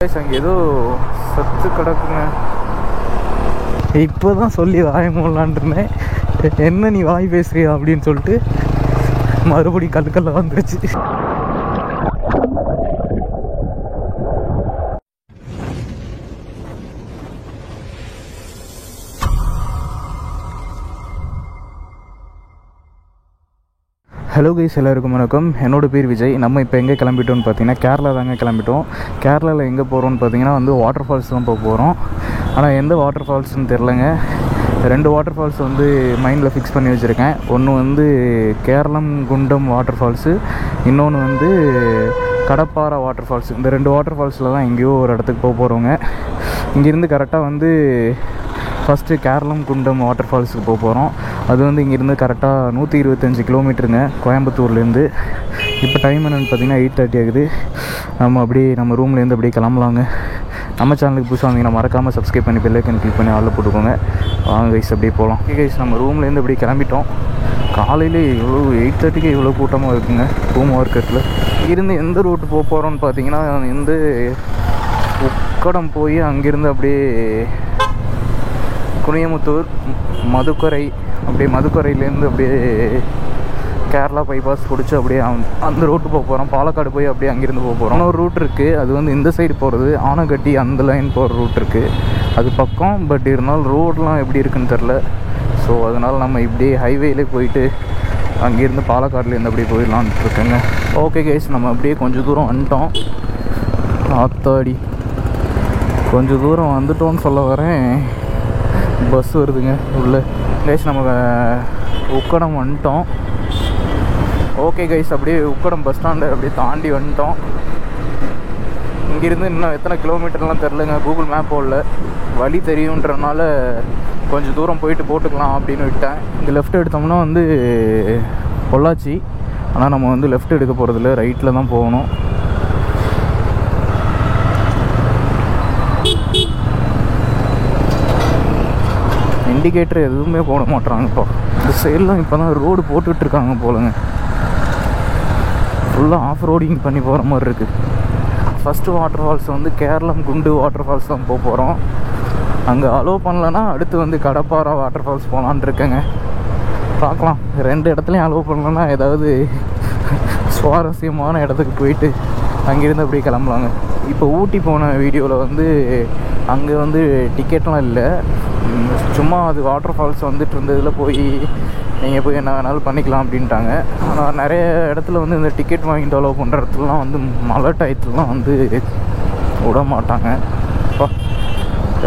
Guys அங்கே ஏதோ சத்து கிடக்குங்க. இப்போ தான் சொல்லி வாய மூடலான் இருந்தேன். என்ன நீ வாய் பேசுறியா அப்படின்னு சொல்லிட்டு மறுபடியும் கல்லுக்கல்ல வந்துருச்சு. ஹலோ கைஸ், எல்லாருக்கும் வணக்கம். என்னோடய பேர் விஜய். நம்ம இப்போ எங்கே கிளம்பிட்டோம்னு பார்த்தீங்கன்னா கேரளா தாங்க கிளம்பிட்டோம். கேரளாவில் எங்கே போகிறோன்னு பார்த்தீங்கன்னா வந்து வாட்டர் ஃபால்ஸ் தான் போக போகிறோம். ஆனால் எந்த வாட்டர் ஃபால்ஸ்னு தெரிலங்க. 2 வாட்டர் ஃபால்ஸ் வந்து மைண்டில் ஃபிக்ஸ் பண்ணி வச்சுருக்கேன். ஒன்று வந்து கேரளம் குண்டம் வாட்டர் ஃபால்ஸு, இன்னொன்று வந்து கடப்பாறை வாட்டர் ஃபால்ஸு. இந்த 2 வாட்டர் ஃபால்ஸில் தான் எங்கேயோ ஒரு இடத்துக்கு போக போகிறோங்க. இங்கேருந்து கரெக்டாக வந்து ஃபஸ்ட்டு கேரளம் குண்டம் வாட்டர் ஃபால்ஸுக்கு போக போகிறோம். அது வந்து இங்கேருந்து கரெக்டாக 125 கிலோமீட்டருங்க கோயம்புத்தூர்லேருந்து. இப்போ டைம் என்னென்னு பார்த்தீங்கன்னா 8:30 ஆகுது. நம்ம ரூம்லேருந்து அப்படியே கிளம்பலாங்க. நம்ம சேனலுக்கு புதுசாக வந்தீங்கன்னா மறக்காமல் சப்ஸ்கிரைப் பண்ணி பெல் ஐக்கன் கிளிக் பண்ணி ஆளில் போட்டுக்கோங்க. வாங்க கைஸ் அப்படியே போகலாம். கைஸ் நம்ம ரூம்லேருந்து அப்படியே கிளம்பிட்டோம். காலையில் இவ்வளோ 8:30க்கு இவ்வளோ கூட்டமாக இருக்குங்க ரூம் மார்க்கெட்டில். இருந்து எந்த ரூட்டு போக போகிறோன்னு பார்த்தீங்கன்னா வந்து உக்கடம் போய் அங்கேருந்து அப்படியே குனியமுத்தூர், மதுக்கரை, அப்படியே மதுக்கரையிலேருந்து அப்படியே கேரளா பைபாஸ் பிடிச்சி அப்படியே அந்த ரூட்டு போக போகிறோம். பாலக்காடு போய் அப்படியே அங்கேருந்து போக போகிறோம். இன்னொரு ரூட் இருக்குது, அது வந்து இந்த சைடு போகிறது ஆனகட்டி அந்த லைன் போகிற ரூட் இருக்குது. அது பக்கம். பட் இருந்தாலும் ரோடெலாம் எப்படி இருக்குன்னு தெரில. ஸோ அதனால் நம்ம இப்படியே ஹைவேலே போயிட்டு அங்கேருந்து பாலக்காடுலேருந்து அப்படியே போயிடலான்ட்டு இருக்கேங்க. ஓகே கைஸ், நம்ம அப்படியே கொஞ்சம் தூரம் வந்துட்டோம். ஆத்தாடி கொஞ்சம் தூரம் வந்துட்டோன்னு சொல்ல வரேன், பஸ் வருதுங்க உள்ளே. கைஸ் நம்ம உக்கடம் வந்துட்டோம். ஓகே கைஸ், அப்படியே உக்கடம் பஸ் ஸ்டாண்டு அப்படியே தாண்டி வந்துட்டோம். இங்கேருந்து இன்னும் எத்தனை கிலோமீட்டர்லாம் தெரிலங்க, கூகுள் மேப் போடல. வழி தெரியுன்றனால கொஞ்சம் தூரம் போயிட்டு போட்டுக்கலாம் அப்படின்னு விட்டேன். இங்கே லெஃப்ட் எடுத்தோம்னா வந்து பொள்ளாச்சி. ஆனால் நம்ம வந்து லெஃப்ட் எடுக்க போகிறதில்ல, ரைட்டில் தான் போகணும். இண்டிகேட்டர் எதுவுமே போட மாட்டாங்கப்பா. இந்த சைடெலாம் இப்போ தான் ரோடு போட்டுட்ருக்காங்க போலங்க. ஃபுல்லாக ஆஃப் ரோடிங் பண்ணி போகிற மாதிரி இருக்குது. ஃபஸ்ட்டு வாட்டர் ஃபால்ஸ் வந்து கேரளம் குண்டு வாட்டர் ஃபால்ஸ் தான் போக போகிறோம். அங்கே அலோவ் பண்ணலன்னா அடுத்து வந்து கடப்பாறை வாட்டர் ஃபால்ஸ் போகலான் இருக்கேங்க. பார்க்கலாம். 2 இடத்துலையும் அலோவ் பண்ணலன்னா ஏதாவது சுவாரஸ்யமான இடத்துக்கு போயிட்டு அங்கேருந்து அப்படியே கிளம்பலாங்க. இப்போ ஊட்டி போன வீடியோவில் வந்து அங்கே வந்து டிக்கெட்லாம் இல்லை, சும்மா அது வாட்டர் ஃபால்ஸ் வந்துட்டு இருந்ததில் போய் நீங்கள் போய் என்ன வேணாலும் பண்ணிக்கலாம் அப்படின்ட்டாங்க. ஆனால் நிறைய இடத்துல வந்து இந்த டிக்கெட் வாங்கிட்டு அலோவ் பண்ணுற இடத்துலலாம் வந்து மழை டயத்துலலாம் வந்து விட மாட்டாங்க. அப்பா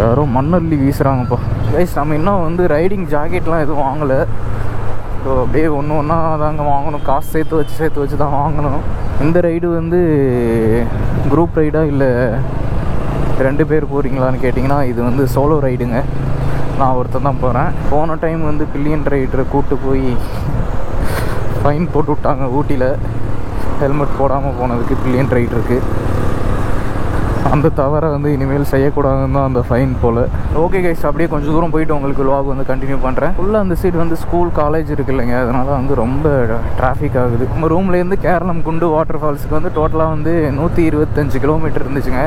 யாரோ மண்ணள்ளி வீசுகிறாங்கப்பா. கைஸ் நம்ம இன்னும் வந்து ரைடிங் ஜாக்கெட்லாம் எதுவும் வாங்கலை. ஸோ அப்படியே ஒன்று ஒன்றா தாங்க வாங்கணும். காசு சேர்த்து வச்சு தான் வாங்கணும். இந்த ரைடு வந்து குரூப் ரைடாக இல்லை 2 பேர் போகிறீங்களான்னு கேட்டிங்கன்னா இது வந்து சோலோ ரைடுங்க. நான் ஒருத்தன் தான் போகிறேன். போன டைம் வந்து பில்லியன் ரைடரை கூப்பிட்டு போய் ஃபைன் போட்டு விட்டாங்க ஊட்டியில். ஹெல்மெட் போடாமல் போனதுக்கு பில்லியன் ரைடருக்கு. அந்த தவிர வந்து இனிமேல் செய்யக்கூடாதுன்னு தான் அந்த ஃபைன் போல். ஓகே கைஸ், அப்படியே கொஞ்சம் தூரம் போயிட்டு உங்களுக்கு vlog வந்து கண்டினியூ பண்ணுறேன். ஃபுல்லாக அந்த சைடு வந்து ஸ்கூல் காலேஜ் இருக்குது இல்லைங்க, அதனால் வந்து ரொம்ப டிராஃபிக் ஆகுது. நம்ம ரூம்லேருந்து கேரளம் குண்டு வாட்டர் ஃபால்ஸுக்கு வந்து டோட்டலாக வந்து 125 கிலோமீட்டர் இருந்துச்சுங்க.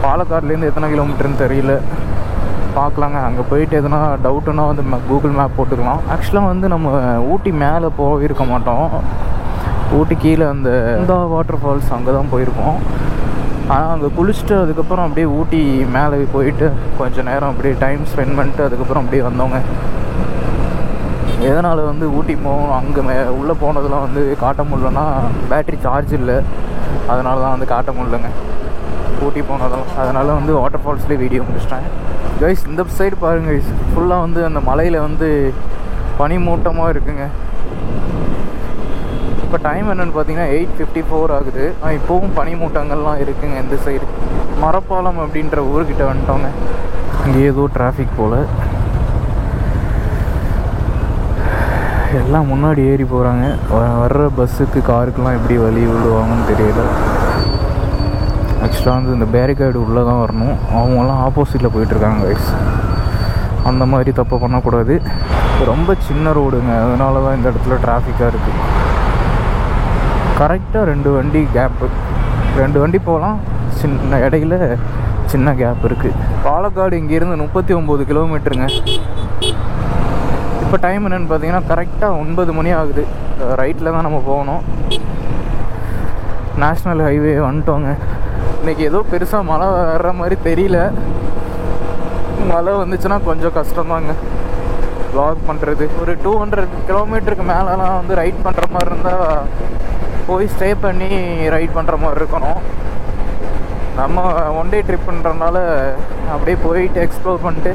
பாலக்காடுலேருந்து எத்தனை கிலோமீட்டர்னு தெரியல, பார்க்கலாங்க. அங்கே போயிட்டு எதனா டவுட்டுன்னா வந்து கூகுள் மேப் போட்டுக்கலாம். ஆக்சுவலாக வந்து நம்ம ஊட்டி மேலே போயிருக்க மாட்டோம். ஊட்டி கீழே அந்த வாட்டர் ஃபால்ஸ் அங்கே தான் போயிருக்கோம். ஆனால் அங்கே குளிச்சுட்டு அதுக்கப்புறம் அப்படியே ஊட்டி மேலே போயிட்டு கொஞ்சம் நேரம் அப்படியே டைம் ஸ்பெண்ட் பண்ணிட்டு அதுக்கப்புறம் அப்படியே வந்தோங்க. எதனால் வந்து ஊட்டி போகணும் அங்கே உள்ளே போனதெல்லாம் வந்து காட்ட முடியலன்னா பேட்ரி சார்ஜ் இல்லை, அதனால தான் வந்து காட்ட முடியலங்க ஊட்டி போனதும். அதனால் வந்து வாட்டர் ஃபால்ஸ்லேயே வீடியோ முடிச்சிட்டேன். கைஸ் இந்த சைடு பாருங்கள் கைஸ், ஃபுல்லாக வந்து அந்த மலையில் வந்து பனிமூட்டமாக இருக்குங்க. இப்போ டைம் என்னென்னு பார்த்தீங்கன்னா 8:54 ஆகுது. இப்போவும் பனிமூட்டங்கள்லாம் இருக்குங்க. இந்த சைடு மரப்பாலம் அப்படின்ற ஊர்கிட்ட வந்துட்டோங்க. இங்கே ஏதோ டிராஃபிக் போல். எல்லாம் முன்னாடி ஏறி போகிறாங்க. வர்ற பஸ்ஸுக்கு காருக்கெல்லாம் எப்படி வழி விடுவாங்கன்னு தெரியல. ஆக்சுவலாக வந்து இந்த பேரிகார்டு உள்ளே தான் வரணும். அவங்களாம் ஆப்போசிட்டில் போயிட்டுருக்காங்க கைஸ். அந்த மாதிரி தப்பு பண்ணக்கூடாது. ரொம்ப சின்ன ரோடுங்க, அதனால தான் இந்த இடத்துல டிராஃபிக்காக இருக்குது. கரெக்டாக 2 வண்டி கேப்பு, 2 வண்டி போகலாம். சின்ன இடையில சின்ன கேப் இருக்குது. பாலக்காடு இங்கேருந்து 39 கிலோமீட்டருங்க. இப்போ டைம் என்னென்னு பார்த்தீங்கன்னா கரெக்டாக 9 மணி ஆகுது. ரைட்டில் தான் நம்ம போகணும். நேஷ்னல் ஹைவே வந்துட்டோங்க. இன்றைக்கி ஏதோ பெருசாக மழை வர்ற மாதிரி தெரியல. மழை வந்துச்சுன்னா கொஞ்சம் கஷ்டம்தாங்க வ்ளாக் பண்ணுறது. ஒரு 200 கிலோமீட்டருக்கு மேலெலாம் வந்து ரைட் பண்ணுற மாதிரி இருந்தால் போய் ஸ்டே பண்ணி ரைட் பண்ணுற மாதிரி இருக்கணும். நம்ம ஒன் டே ட்ரிப் பண்ணுறதுனால அப்படியே போயிட்டு எக்ஸ்ப்ளோர் பண்ணிட்டு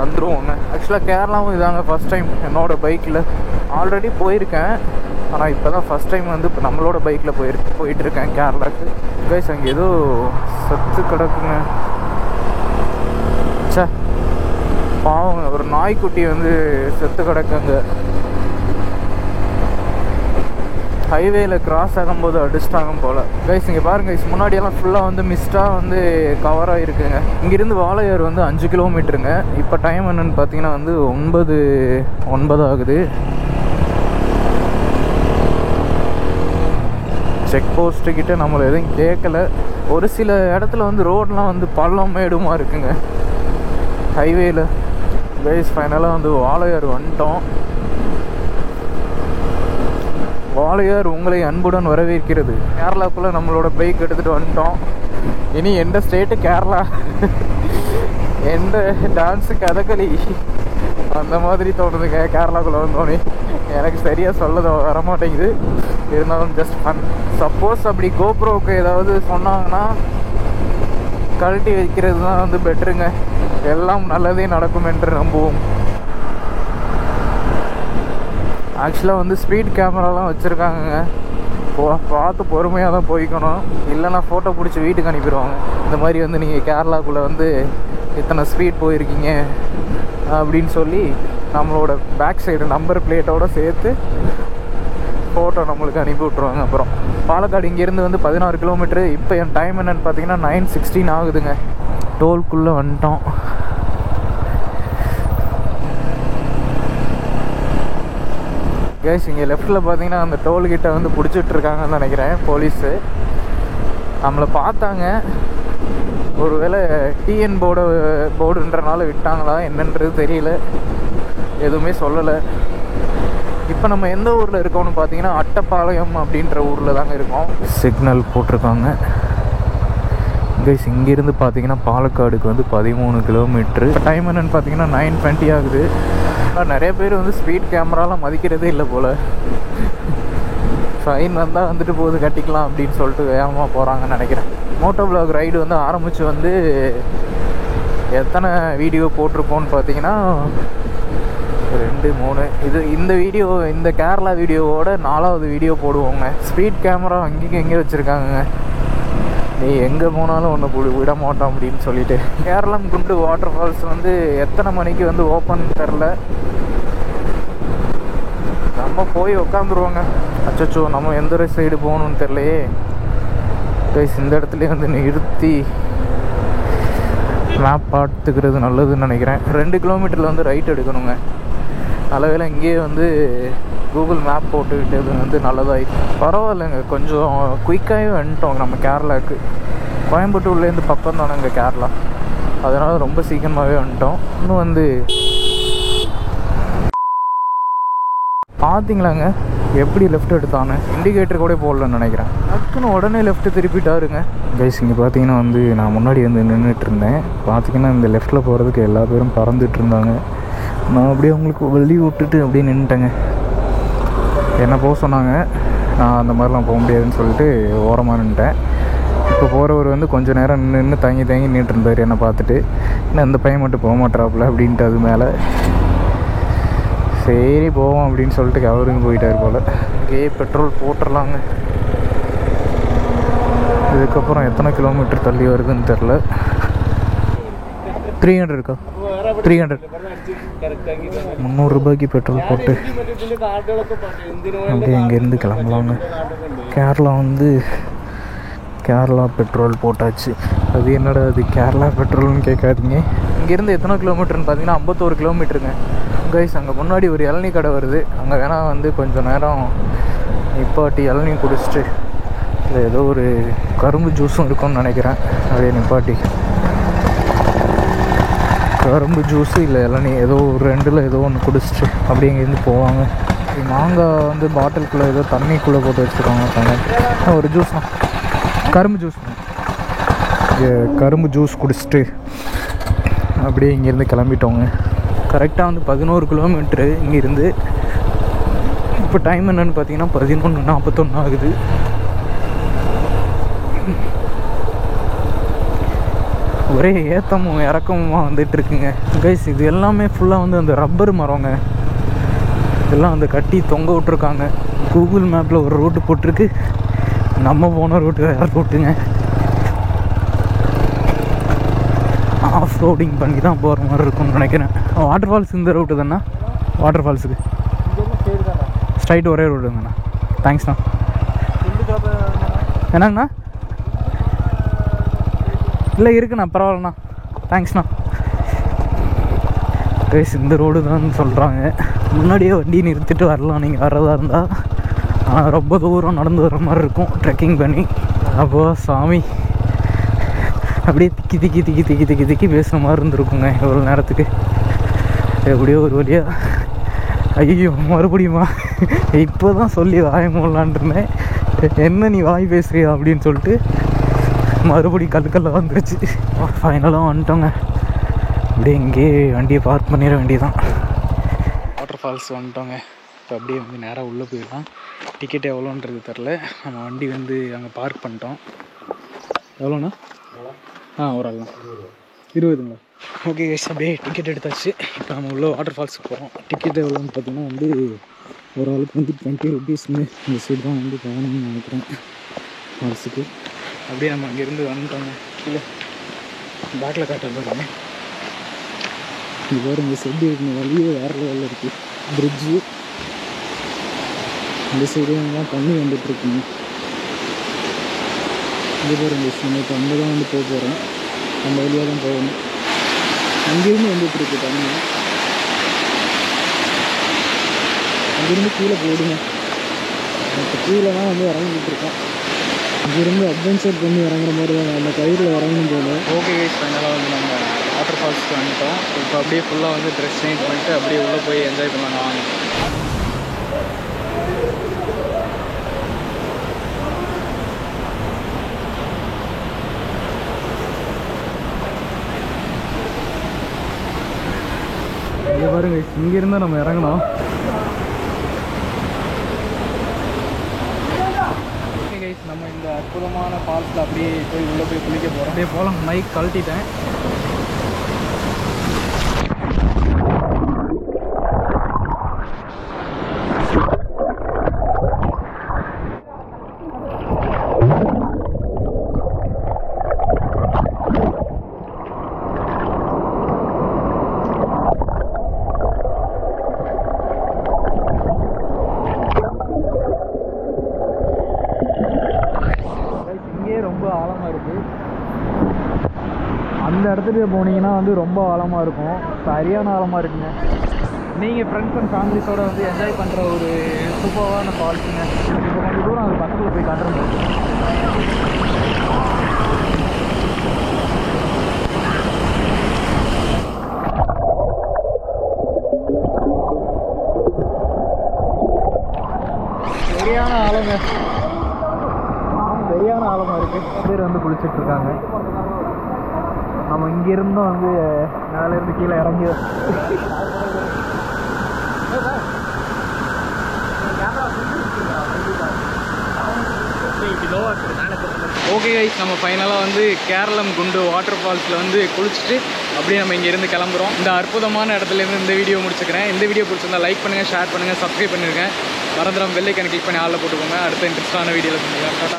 வந்துடுவோங்க. ஆக்சுவலாக கேரளாவும் இதாங்க ஃபஸ்ட் டைம் என்னோடய பைக்கில். ஆல்ரெடி போயிருக்கேன், ஆனால் இப்போ தான் ஃபஸ்ட் டைம் வந்து இப்போ நம்மளோட பைக்கில் போயிட்டுருக்கேன் கேரளாவுக்கு. கைஸ் அங்கே ஏதோ சத்து கிடக்குங்க. சே பாவங்க, ஒரு நாய்க்குட்டி வந்து செத்து கிடக்குங்க. ஹைவேல கிராஸ் ஆகும்போது அடிச்சிட்டாங்க போல். கைஸ் இங்கே பாருங்க கைஸ், முன்னாடியெல்லாம் ஃபுல்லாக வந்து மிஸ்டாக வந்து கவர் ஆகிருக்குங்க. இங்கேருந்து வாளையார் வந்து 5 கிலோமீட்டருங்க. இப்போ டைம் என்னென்னு பார்த்தீங்கன்னா வந்து 9 ஆகுது. செக் போஸ்ட்டுக்கிட்ட நம்மளை எதுவும் கேட்கல. ஒரு சில இடத்துல வந்து ரோடெலாம் வந்து பள்ளம் மேடுமா இருக்குங்க ஹைவேல. கைஸ் ஃபைனலாக வந்து வாளையார் வந்துட்டோம். வாளையார் உங்களை அன்புடன் வரவேற்கிறது. கேரளாக்குள்ளே நம்மளோட பைக் எடுத்துகிட்டு வந்துட்டோம். இனி எந்த ஸ்டேட்டு கேரளா, எந்த டான்ஸு கதகளி அந்த மாதிரி தோணுதுங்க கேரளாக்குள்ளே வந்தோடனே. எனக்கு சரியாக சொல்ல வரமாட்டேங்குது. இருந்தாலும் ஜஸ்ட் ஃபன். சப்போஸ் அப்படி கோப்ரோவுக்கு ஏதாவது சொன்னாங்கன்னா கழட்டி வைக்கிறது தான் வந்து பெட்டருங்க. எல்லாம் நல்லதே நடக்கும் என்று நம்புவோம். ஆக்சுவலாக வந்து ஸ்பீட் கேமராலாம் வச்சுருக்காங்கங்க. பார்த்து பொறுமையாக தான் போய்க்கணும், இல்லைனா ஃபோட்டோ பிடிச்சி வீட்டுக்கு அனுப்பிடுவாங்க. இந்த மாதிரி வந்து நீங்கள் கேரளாக்குள்ளே வந்து இத்தனை ஸ்பீட் போயிருக்கீங்க அப்படின்னு சொல்லி நம்மளோட பேக் சைடு நம்பர் பிளேட்டோடு சேர்த்து ஃபோட்டோ நம்மளுக்கு அனுப்பி விட்ருவாங்க. அப்புறம் பாலக்காடு இங்கேருந்து வந்து 16 கிலோமீட்ரு. இப்போ என் டைம் என்னென்னு பார்த்தீங்கன்னா 9:16 ஆகுதுங்க. டோல்குள்ளே வந்துட்டோம். கைஸ் இங்கே லெஃப்ட்டில் பார்த்தீங்கன்னா அந்த டோல்கிட்ட வந்து பிடிச்சிட்ருக்காங்கன்னு நினைக்கிறேன் போலீஸு. நம்மளை பார்த்தாங்க, ஒருவேளை டிஎன் போர்டுன்றனால விட்டாங்களா என்னன்றது தெரியல, எதுவுமே சொல்லலை. இப்போ நம்ம எந்த ஊரில் இருக்கோம்னு பார்த்தீங்கன்னா அட்டப்பாளையம் அப்படின்ற ஊரில் தாங்க இருக்கோம். சிக்னல் போட்டிருக்காங்க. கைஸ் இங்கேருந்து பார்த்தீங்கன்னா பாலக்காடுக்கு வந்து 13 கிலோமீட்ரு. டைம் என்னென்னு பார்த்தீங்கன்னா 9:20 ஆகுது. ஆனால் நிறைய பேர் வந்து ஸ்பீட் கேமராலாம் மதிக்கிறதே இல்லை போல். ஃபைன் வந்தால் வந்துட்டு போகுது, கட்டிக்கலாம் அப்படின்னு சொல்லிட்டு வேகமாக போகிறாங்கன்னு நினைக்கிறேன். மோட்டோ வ்ளாக் ரைடு வந்து ஆரம்பித்து வந்து எத்தனை வீடியோ போட்டிருப்போன்னு பார்த்தீங்கன்னா 2, 3. இந்த வீடியோ, இந்த கேரளா வீடியோவோட 4வது வீடியோ போடுவோங்க. ஸ்பீட் கேமரா அங்கேயும் எங்கே வச்சுருக்காங்க, நீ எங்கே போனாலும் ஒன்று விட மாட்டோம் அப்படின்னு சொல்லிட்டு. கேரளம் குண்டு வாட்டர் ஃபால்ஸ் வந்து எத்தனை மணிக்கு வந்து ஓப்பன் தெரில. நம்ம போய் உக்காந்துருவோங்க. அச்சோ நம்ம எந்த சைடு போகணுன்னு தெரிலையே. கைஸ் இந்த இடத்துலேயே வந்து நிறுத்தி மேப் பார்த்துக்கிறது நல்லதுன்னு நினைக்கிறேன். 2 கிலோமீட்டரில் வந்து ரைட் எடுக்கணுங்க. நல்லவேளை இங்கேயே வந்து கூகுள் மேப் போட்டுக்கிட்டது வந்து நல்லதாகிட்டு. பரவாயில்லைங்க, கொஞ்சம் குயிக்காகவே வந்துட்டோம் நம்ம கேரளாவுக்கு. கோயம்புத்தூர்லேருந்து பக்கம் தானேங்க கேரளா, அதனால் ரொம்ப சீக்கிரமாகவே வந்துட்டோம். இன்னும் வந்து பார்த்தீங்களாங்க எப்படி லெஃப்ட் எடுத்தானு, இண்டிகேட்டர் கூட போடலன்னு நினைக்கிறேன். டக்குன்னு உடனே லெஃப்ட்டு திருப்பிட்டாருங்க. கைஸ் இங்கே பார்த்தீங்கன்னா வந்து நான் முன்னாடி வந்து நின்றுட்டு இருந்தேன். பார்த்தீங்கன்னா இந்த லெஃப்ட்டில் போகிறதுக்கு எல்லா பேரும் பறந்துட்டு இருந்தாங்க. நான் அப்படியே அவங்களுக்கு வெளியே விட்டுட்டு அப்படியே நின்றுட்டேங்க. என்ன போக சொன்னாங்க, நான் அந்த மாதிரிலாம் போக முடியாதுன்னு சொல்லிட்டு ஓரமாக நின்றுட்டேன். இப்போ போகிறவர் வந்து கொஞ்சம் நேரம் நின்று தங்கி நின்றுட்டு இருந்தார் என்னை பார்த்துட்டு. இன்னும் அந்த பையன் மட்டும் போக மாட்டாப்புல அப்படின்ட்டு அது மேலே சரி போவோம் அப்படின்னு சொல்லிட்டு அவருங்க போயிட்டார் போல். இங்கேயே பெட்ரோல் போட்டுடலாங்க. இதுக்கப்புறம் எத்தனை கிலோமீட்டர் தள்ளி வருதுன்னு தெரில. 300 இருக்கா? 300 300 ரூபாய்க்கு பெட்ரோல் போட்டு அப்படியே இங்கேருந்து கிளம்பலாங்க. கேரளா வந்து கேரளா பெட்ரோல் போட்டாச்சு. அது என்னடா அது கேரளா பெட்ரோல்னு கேட்காதீங்க. இங்கேருந்து எத்தனை கிலோமீட்டர்னு பார்த்தீங்கன்னா 51 கிலோமீட்டருங்க. கைஸ் அங்கே முன்னாடி ஒரு இளநீ கடை வருது, அங்கே வேணால் வந்து கொஞ்சம் நேரம் நிப்பாட்டி இளநீ குடிச்சிட்டு இல்லை ஏதோ ஒரு கரும்பு ஜூஸும் இருக்கும்னு நினைக்கிறேன். அதே நிப்பாட்டி கரும்பு ஜூஸு இல்லை இளநீ ஏதோ ஒரு ரெண்டில் ஏதோ ஒன்று குடிச்சிட்டு அப்படியே இங்கேருந்து போவாங்க. மாங்காய் வந்து பாட்டிலுக்குள்ளே ஏதோ தண்ணிக்குள்ளே போட்டு வச்சுருக்காங்க. ஒரு ஜூஸ் தான், கரும்பு ஜூஸ். கரும்பு ஜூஸ் குடிச்சிட்டு அப்படியே இங்கேருந்து கிளம்பிட்டோங்க. கரெக்டாக வந்து 11 கிலோமீட்ரு இங்கேருந்து. இப்போ டைம் என்னென்னு பார்த்தீங்கன்னா 11:41 ஆகுது. ஒரே ஏற்றமும் இறக்கமுமா வந்துட்டுருக்குங்க கைஸ். இது எல்லாமே ஃபுல்லாக வந்து அந்த ரப்பர் மரங்க. இதெல்லாம் வந்து கட்டி தொங்க விட்ருக்காங்க. கூகுள் மேப்பில் ஒரு ரூட்டு போட்டிருக்கு, நம்ம போன ரூட்டு வேறு ரூட்டுங்க. ஆஃப் ரோடிங் பண்ணி தான் போகிற மாதிரி இருக்கும்னு நினைக்கிறேன். வாட்டர் ஃபால்ஸ் இந்த ரூட்டு தானே? வாட்டர் ஃபால்ஸுக்கு ஸ்ட்ரைட் ஒரே ரூட்டுங்கண்ணா. தேங்க்ஸ்ண்ணா. என்னங்கண்ணா? இல்லை இருக்குண்ணா, பரவாயில்லண்ணா, தேங்க்ஸ்ண்ணா. கைஸ் இந்த ரோடு தான் சொல்கிறாங்க. முன்னாடியே வண்டி நிறுத்திட்டு வரலாம் நீங்கள் வர்றதா இருந்தால். ஆனால் ரொம்ப தூரம் நடந்து வர்ற மாதிரி இருக்கும் ட்ரெக்கிங் பண்ணி. அப்போ சாமி அப்படியே திக்கி திக்கி திக்கி திக்கி திக்கி திக்கி பேசுகிற மாதிரி இருந்துருக்குங்க எவ்வளோ நேரத்துக்கு. எப்படியோ ஒரு வழியாக ஐயோ மறுபடியுமா இப்போ தான் சொல்லி வாய மூடலான் இருந்தேன். என்ன நீ வாய் பேசுறியா அப்படின்னு சொல்லிட்டு மறுபடியும் கல்லுக்கல்ல வந்துருச்சு. ஃபைனலாக வந்துட்டோங்க. அப்படியே இங்கேயே வண்டியை பார்க் பண்ணிட வேண்டியதான். வாட்டர் ஃபால்ஸ் வந்துட்டோங்க. இப்போ அப்படியே வந்து நேராக உள்ளே போயிடலாம். டிக்கெட் எவ்வளோன்றது தெரில. நம்ம வண்டி வந்து அங்கே பார்க் பண்ணிட்டோம். எவ்வளோண்ணா? ஒரு ஆள் தான் 20ங்களா? ஓகே கைஸ், அப்படியே டிக்கெட் எடுத்தாச்சு. இப்போ நம்ம உள்ள வாட்டர் ஃபால்ஸுக்கு போகிறோம். டிக்கெட் எவ்வளோன்னு பார்த்தீங்கன்னா வந்து ஒரு ஆளுக்கு வந்து 20 ருபீஸ்ன்னு இந்த சைடு தான் வந்து போகணும்னு நினைக்கிறேன் ஃபால்ஸுக்கு. அப்படியே நம்ம அங்கேருந்து வந்துட்டோங்க. இல்லை பேக்கில் காட்ட பாருங்க. இது வேறு இந்த சைடு இருக்கிற வழியே வேறு லெவலில் இருக்குது. பிரிட்ஜு இந்த சைடு தான் தண்ணி வந்துட்டுருக்குங்க. இது பேர் இந்த விஷயம். இப்போ அங்கே தான் வந்து போக போகிறோம். அந்த வழியாக தான் போகணும். அங்கேருந்து வந்துட்டுருக்கு தண்ணி. அங்கேருந்து கீழே போயிடுங்க. இப்போ கீழே தான் வந்து இறங்கிட்டுருக்கோம். இங்கேருந்து அட்வென்ச்சர் பண்ணி இறங்குற மாதிரி தான் அந்த கயிறில் இறங்கணும் போல. ஓகே கைஸ், ஃபைனலாக வந்து நம்ம வாட்டர் ஃபால்ஸ்க்கு வந்துட்டோம். இப்போ அப்படியே ஃபுல்லாக வந்து ட்ரெஸ் சேஞ்ச் பண்ணிட்டு அப்படியே உள்ளே போய் என்ஜாய் பண்ணலாம் வாங்க. இங்கே பாருங்க, இங்கேருந்து நம்ம இறங்கணும். ஓகே கைஸ், நம்ம இந்த அற்புதமான ஃபால்ஸில் அப்படியே போய் உள்ளே போய் குளிக்க போகிறோம். அப்படியே போகலாம். மைக் கழட்டிட்டேன். ரொம்ப ஆழமாக இருக்குது. அந்த இடத்துக்கு போனீங்கன்னா வந்து ரொம்ப ஆழமாக இருக்கும். சரியான ஆழமாக இருக்குங்க. நீங்கள் ஃப்ரெண்ட்ஸ் அண்ட் ஃபேமிலிஸோடு வந்து என்ஜாய் பண்ணுற ஒரு சூப்பரான ஃபால்ஸுங்க. இப்போ கொஞ்சம் தூரம் அது பக்கத்தில் போய் காட்டுறேன். சரியான ஆழங்க, சரியான ஆழமாக இருக்குது. பேர் வந்து குளிச்சுட்ருக்காங்க. நம்ம இங்கேருந்தும் வந்து மேலேருந்து கீழே இறங்கி ஓகே கைஸ், நம்ம ஃபைனலாக வந்து கேரளம் குண்டு வாட்டர் ஃபால்ஸில் வந்து குளிச்சுட்டு அப்படியே நம்ம இங்கேருந்து கிளம்புறோம். இந்த அற்புதமான இடத்துலேருந்து இந்த வீடியோ முடிச்சுக்கிறேன். இந்த வீடியோ பிடிச்சிருந்தா லைக் பண்ணுங்கள், ஷேர் பண்ணுங்கள், சப்ஸ்கிரைப் பண்ணிருக்கேன். மறந்துடாம பெல் ஐக்கானை கிளிக் பண்ணி ஆளில் போட்டுக்கோங்க. அடுத்த இன்ட்ரெஸ்டான வீடியோவில் சந்திக்கலாம்.